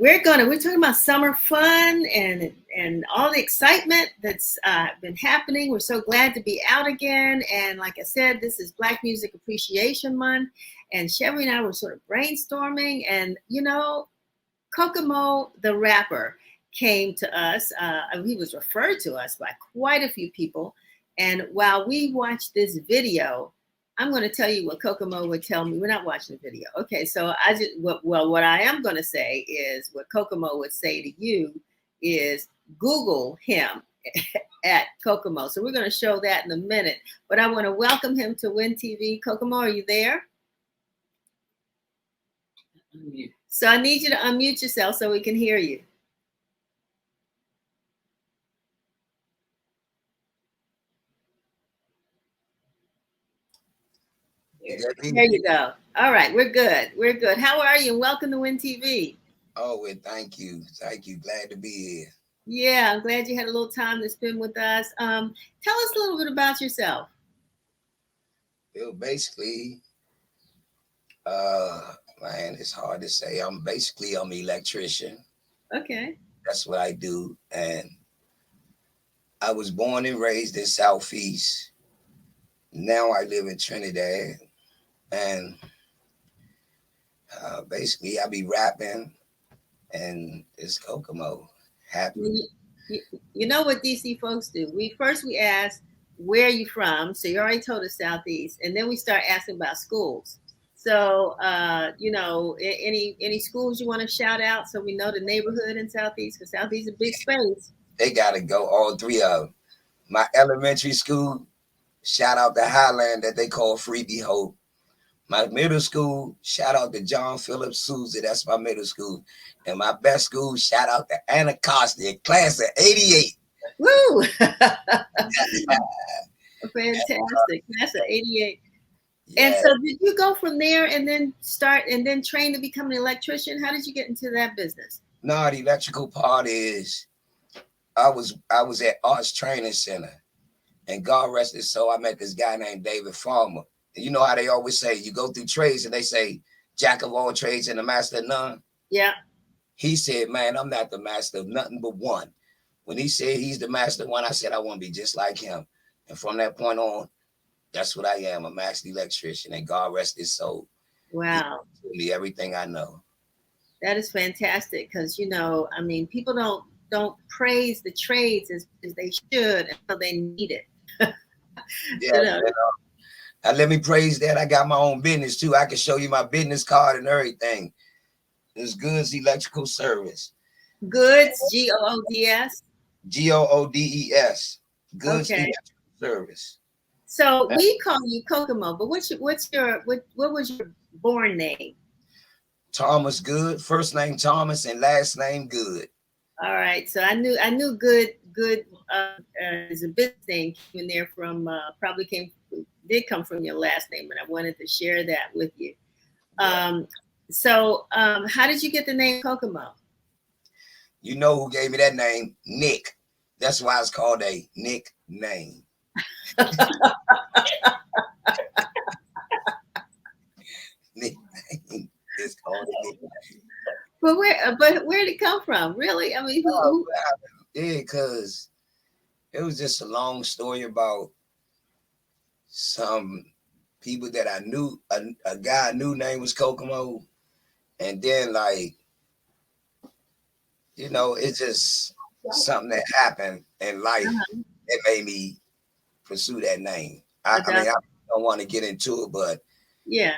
we're talking about summer fun and all the excitement that's been happening. We're so glad to be out again. And like I said, this is Black Music Appreciation Month. And Shevry and I were sort of brainstorming. And, you know, Kokamoe, the rapper, came to us. He was referred to us by quite a few people. And while we watched this video, I'm going to tell you what Kokamoe would tell me. We're not watching the video. Okay, so what I am going to say is what Kokamoe would say to you is Google him at Kokamoe. So we're going to show that in a minute. But I want to welcome him to Win TV. Kokamoe, are you there? So I need you to unmute yourself so we can hear you. There you go. All right, we're good. We're good. How are you? And welcome to Win TV. Oh, well, thank you. Thank you. Glad to be here. Yeah, I'm glad you had a little time to spend with us. Tell us a little bit about yourself. Well, basically, man, it's hard to say. I'm an electrician. Okay. That's what I do. And I was born and raised in Southeast. Now I live in Trinidad. And basically, I be rapping, and it's Kokamoe. Happy. You know what DC folks do? We ask, where are you from? So you already told us Southeast. And then we start asking about schools. So, you know, any schools you want to shout out so we know the neighborhood in Southeast? Because Southeast is a big space. They got to go, all three of them. My elementary school, shout out to Highland that they call Freebie Hope. My middle school, shout out to John Philip Sousa. That's my middle school. And my best school, shout out to Anacostia, class of 88. Woo! Fantastic. Class of 88. Yeah. And so did you go from there and then train to become an electrician? How did you get into that business? No, the electrical part is I was at Arts Training Center. And God rest his soul, I met this guy named David Farmer. You know how they always say, you go through trades and they say, jack of all trades and the master of none? Yeah. He said, man, I'm not the master of nothing but one. When he said he's the master of one, I said, I want to be just like him. And from that point on, that's what I am, a master electrician. And God rest his soul. Wow. He told me everything I know. That is fantastic because, you know, I mean, people don't praise the trades as they should until they need it. Yeah, let me praise that. I got my own business too. I can show you my business card and everything. It's Goods Electrical Service. Goods, Goods. Goodes. Goods okay. Electrical Service. So we call you Kokamoe, but what was your born name? Thomas Good. First name Thomas and last name Good. All right. So I knew Good is a business name came in there from did come from your last name, and I wanted to share that with you. So how did you get the name Kokamoe? You know who gave me that name? Nick. That's why it's called a nickname. Nickname is called a nickname. But where did it come from? Really? I mean, who? Yeah, because it was just a long story about some people that I knew. A guy I knew name was Kokamoe, and then like, you know, it's just something that happened in life that made me pursue that name. I mean, I don't want to get into it, but yeah,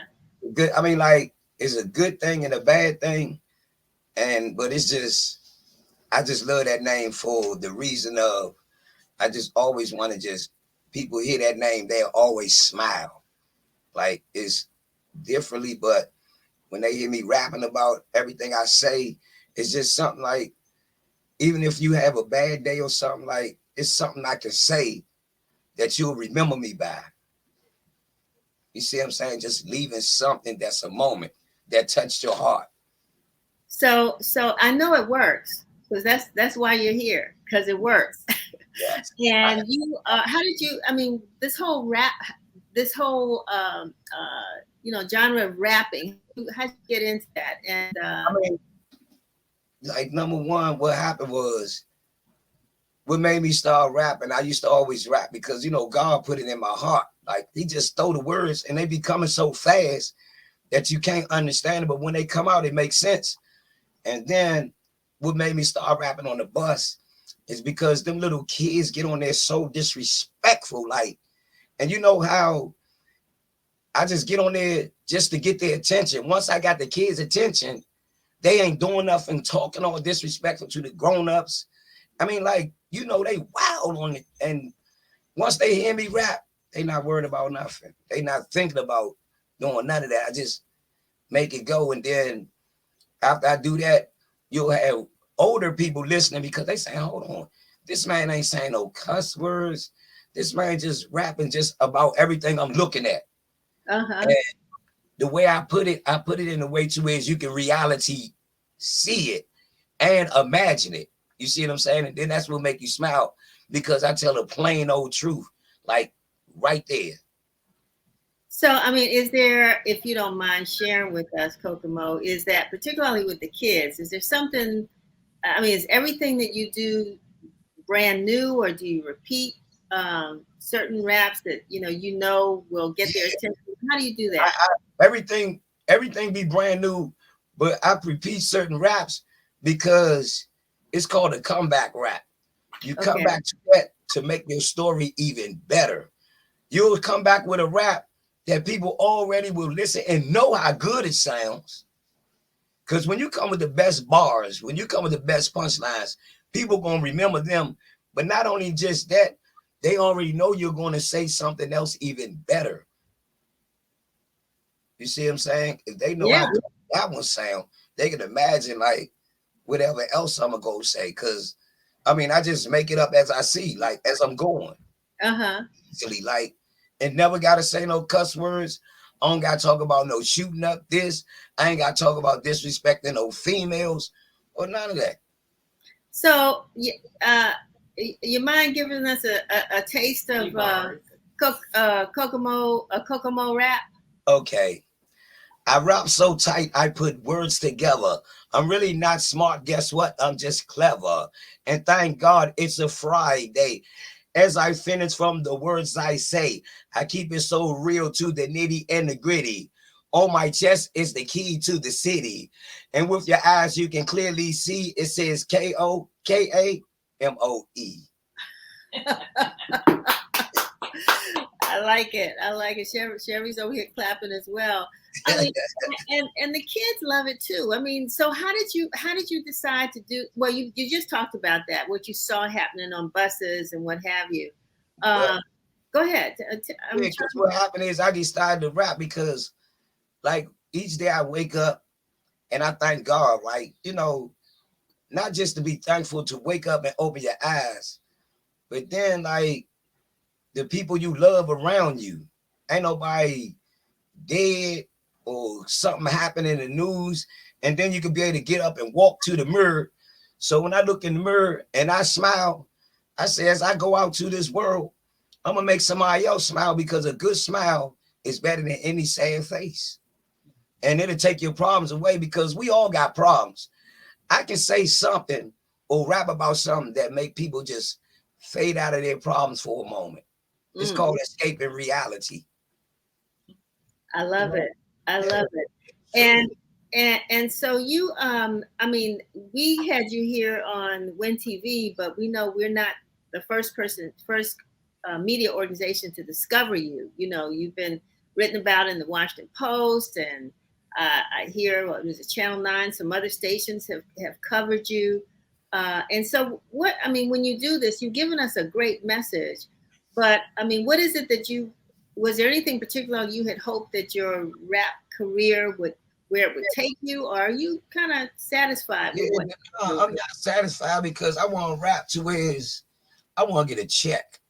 good. I mean, like, it's a good thing and a bad thing, but it's just, I just love that name for the reason of, I just always want to just, people hear that name, they'll always smile. Like, it's differently, but when they hear me rapping about everything I say, it's just something like, even if you have a bad day or something, like, it's something I can say that you'll remember me by. You see what I'm saying? Just leaving something that's a moment that touched your heart. So I know it works, because that's why you're here, because it works. Yes. And you, how did you? I mean, this whole you know, genre of rapping. How did you get into that? And I mean, like number one, what happened was what made me start rapping. I used to always rap because God put it in my heart. Like he just throw the words and they be coming so fast that you can't understand it. But when they come out, it makes sense. And then what made me start rapping on the bus is because them little kids get on there so disrespectful. Like, and you know how I just get on there just to get their attention. Once I got the kids' attention, they ain't doing nothing, talking all disrespectful to the grown-ups. I mean, like, they wild on it. And once they hear me rap, they not worried about nothing. They not thinking about doing none of that. I just make it go. And then after I do that, you'll have older people listening because they say, hold on, this man ain't saying no cuss words. This man just rapping just about everything I'm looking at. And the way I put it in a way to where you can reality see it and imagine it. You see what I'm saying? And then that's what make you smile because I tell a plain old truth, like right there. So, I mean, is there, if you don't mind sharing with us, Kokamoe, is that particularly with the kids, is there something, I mean, is everything that you do brand new, or do you repeat certain raps that, will get their attention? How do you do that? Everything be brand new, but I repeat certain raps because it's called a comeback rap. You come back to that to make your story even better. You'll come back with a rap that people already will listen and know how good it sounds. Because when you come with the best bars, when you come with the best punchlines, people going to remember them. But not only just that, they already know you're going to say something else even better. You see what I'm saying? If they know how good that one sound, they can imagine like whatever else I'm going to go say. Because, I mean, I just make it up as I see, like as I'm going. Easily, like, and never got to say no cuss words. I don't got to talk about no shooting up this. I ain't got to talk about disrespecting no females or none of that. So, you mind giving us a taste of Kokamoe rap? Okay. I rap so tight, I put words together. I'm really not smart. Guess what? I'm just clever. And thank God it's a Friday. As I finish from the words I say, I keep it so real to the nitty and the gritty. On my chest is the key to the city. And with your eyes, you can clearly see it says Kokamoe. I like it. Shevry's over here clapping as well. I mean, and the kids love it too. I mean, so how did you decide to do? Well, you just talked about that, what you saw happening on buses and what have you. Go ahead. Because what happened is I decided to rap because, like, each day I wake up and I thank God, right? Not just to be thankful to wake up and open your eyes, but then like the people you love around you. Ain't nobody dead or something happened in the news, and then you can be able to get up and walk to the mirror. So when I look in the mirror and I smile, I say, as I go out to this world, I'm gonna make somebody else smile because a good smile is better than any sad face. And it'll take your problems away because we all got problems. I can say something or rap about something that make people just fade out of their problems for a moment. It's called escaping reality. I love it. I love it. And so you, I mean, we had you here on Win TV, but we know we're not the first media organization to discover you. You've been written about in the Washington Post, and I hear it was Channel 9. Some other stations have covered you. And so when you do this, you've given us a great message. But I mean, what is it that was there anything particular you had hoped that your rap career where it would take you, or are you kind of satisfied with what? I'm not satisfied because I want to rap to where I want to get a check.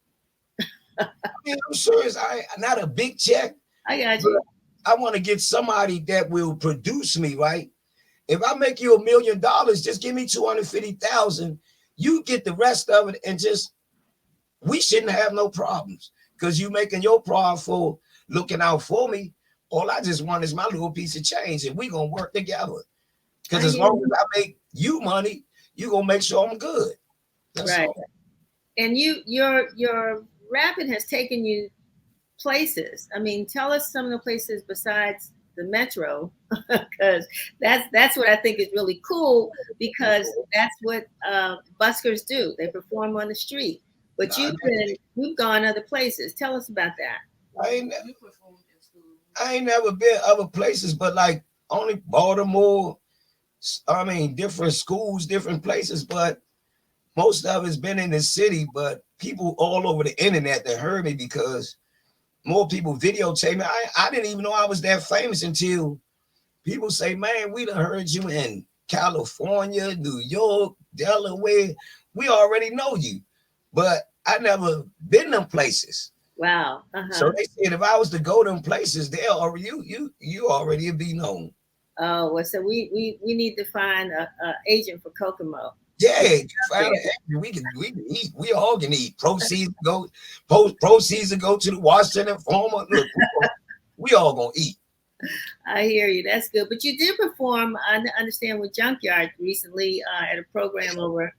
I mean, I'm sure it's not a big check. I got you. I want to get somebody that will produce me, right? If I make you $1 million, just give me 250,000. You get the rest of it, and we shouldn't have no problems because you making your problem for looking out for me. All I just want is my little piece of change, and we gonna work together. Because as long as I make you money, you gonna make sure I'm good. That's Right. all. And your rapping has taken you places. I mean, tell us some of the places besides the metro, because that's what I think is really cool, because that's what buskers do. They perform on the street. But Nah, you've gone other places. Tell us about that. I ain't, I ain't never been other places, but like only Baltimore. I mean, different schools, different places, but most of it's been in the city. But people all over the internet that heard me because more people videotape me. I didn't even know I was that famous until people say, man, we done heard you in California, New York, Delaware. We already know you. But I never been them places. Wow. So they said if I was to go them places, they already you already be known. Oh, well, so we need to find a agent for Kokomo. Yeah, find it. We can eat. We all can eat. Proceeds to go to the Washington Informer. Look, we all gonna eat. I hear you. That's good. But you did perform, I understand, with Junkyard recently at a program over.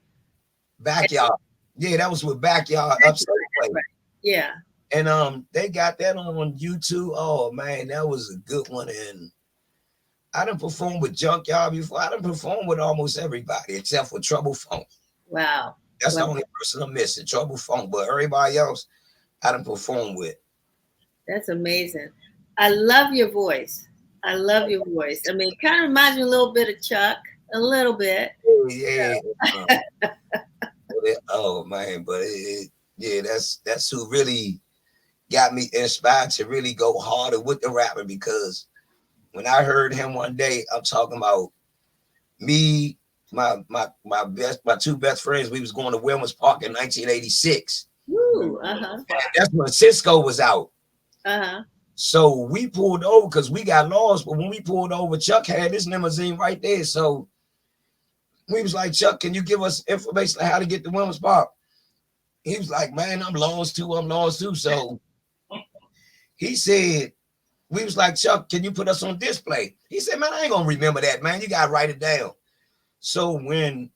Backyard. Yeah, that was with Backyard That's Upstate right. Way. Yeah. And they got that on YouTube. Oh man, that was a good one. And I done performed with Junkyard before. I done performed with almost everybody except for Trouble Funk. Wow. That's Wow. the only person I'm missing, Trouble Funk. But everybody else, I done performed with. That's amazing. I love your voice. I love your voice. I mean, it kind of reminds me a little bit of Chuck, a little bit. Yeah. Oh man, but yeah, that's who really got me inspired to really go harder with the rapping, because when I heard him one day, I'm talking about me, my two best friends. We was going to Wilmers Park in 1986. Woo. That's when Cisco was out. Uh-huh. So we pulled over because we got lost. But when we pulled over, Chuck had his limousine right there. So we was like, Chuck, can you give us information on how to get to Wilmers Park? He was like, man, I'm lost too. So he said, we was like, Chuck, can you put us on display? He said, man, I ain't gonna remember that, man. You gotta write it down. So when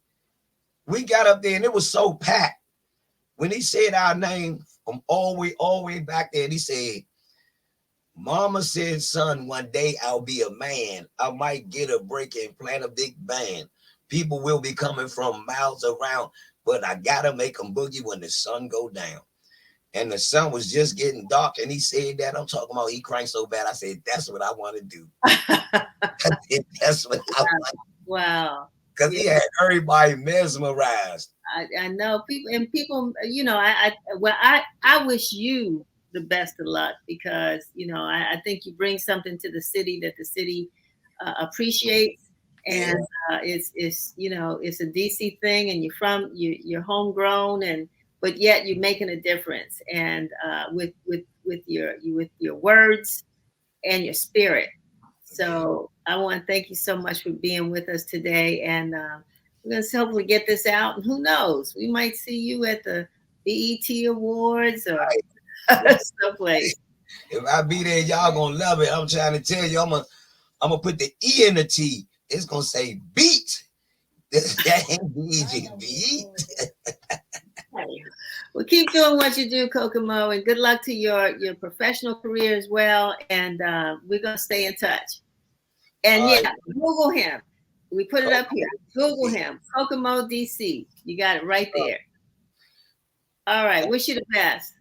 we got up there and it was so packed, when he said our name from all the way back there, and he said, Mama said, son, one day I'll be a man. I might get a break and plant a big band. People will be coming from miles around, but I gotta make them boogie when the sun go down. And the sun was just getting dark, and he said that. I'm talking about he cranked so bad. I said, that's what I want to do. That's what I want. Wow. Because he had everybody mesmerized. I know people, I wish you the best of luck, because, I think you bring something to the city that the city appreciates. And it's it's a DC thing, and you're homegrown, but yet you're making a difference, and with your words and your spirit. So I want to thank you so much for being with us today, and we're going to hopefully get this out, and who knows, we might see you at the BET Awards or someplace. If I be there, y'all gonna love it. I'm trying to tell you, I'm gonna put the E in the T. It's gonna say beat. That ain't easy. Beat. Well, keep doing what you do, Kokomo, and good luck to your professional career as well. And we're gonna stay in touch. And Google him. We put it up here. Google him, Kokomo DC. You got it right there. All right. Wish you the best.